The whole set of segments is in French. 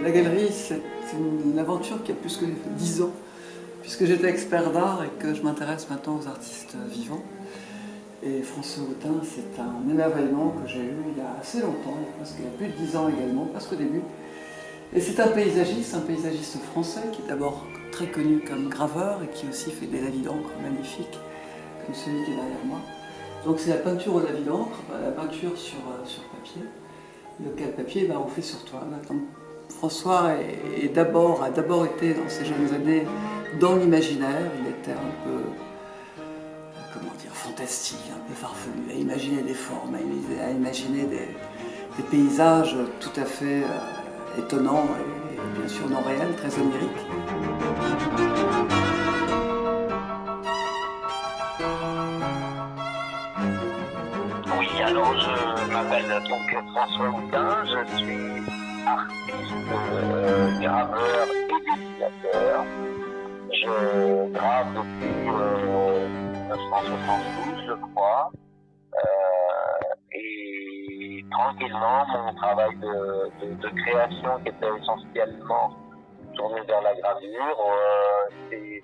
La galerie, c'est une aventure qui a plus que 10 ans, puisque j'étais expert d'art et que je m'intéresse maintenant aux artistes vivants. Et François Autain, c'est un émerveillement que j'ai eu il y a assez longtemps, il y a plus de 10 ans également, presque au début. Et c'est un paysagiste français qui est d'abord très connu comme graveur et qui aussi fait des lavis d'encre magnifiques, comme celui qui est derrière moi. Donc c'est la peinture au lavis d'encre, la peinture sur papier. Lequel papier, on fait sur toile. Donc, François a d'abord été dans ses jeunes années dans l'imaginaire. Il était un peu, fantastique, un peu farfelu, à imaginer des formes, à imaginer des paysages tout à fait étonnants et bien sûr non réels, très oniriques. Oui, alors je m'appelle donc François Autain, je suis artiste, graveur et dessinateur. Je grave depuis 1972, je crois. Et tranquillement, mon travail de création qui était essentiellement tourné vers la gravure, c'est,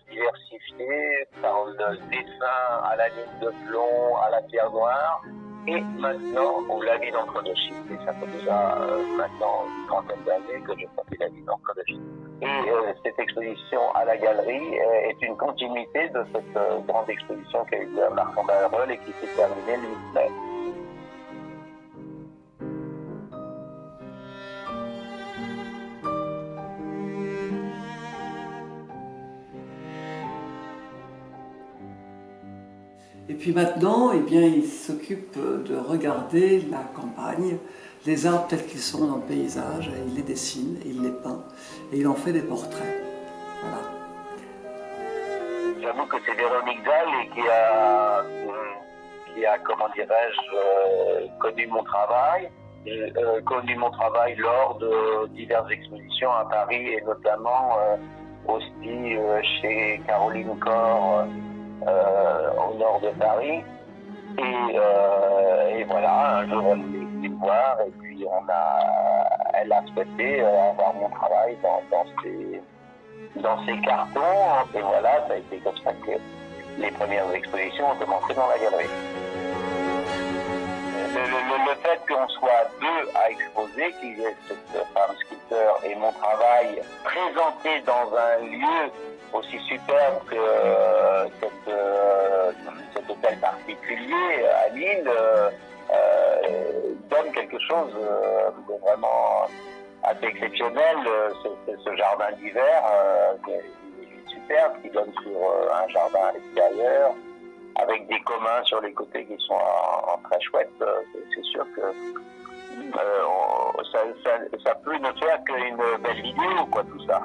diversifié par le dessin à la ligne de plomb, à la pierre noire, et maintenant au lavis d'encre de Chypre. Et ça fait déjà maintenant une trentaine d'années que je fais la lavis d'encre de Chypre. Et cette exposition à la galerie est une continuité de cette grande exposition qui a eu lieu à Marsan-Barreul et qui s'est terminée le 8 mai. Et puis maintenant, il s'occupe de regarder la campagne, les arbres tels qu'ils sont dans le paysage, et il les dessine, et il les peint, et il en fait des portraits. Voilà. J'avoue que c'est Véronique Dalle qui a connu mon travail. Connu mon travail lors de diverses expositions à Paris et notamment aussi chez Caroline Corr au nord de Paris. Et voilà, un jour elle est venue me voir et puis elle a souhaité avoir mon travail dans ses cartons. Et voilà, ça a été comme ça que les premières expositions ont commencé dans la galerie. le fait qu'on soit deux à exposer, qu'il y ait cette femme sculpteur et mon travail présenté dans un lieu aussi superbe que cet hôtel particulier à Lille, donne quelque chose de vraiment assez exceptionnel. Ce jardin d'hiver qui est superbe, qui donne sur un jardin à l'extérieur, avec des communs sur les côtés qui sont en très chouette. C'est sûr que ça peut ne faire qu'une belle vidéo, quoi, tout ça.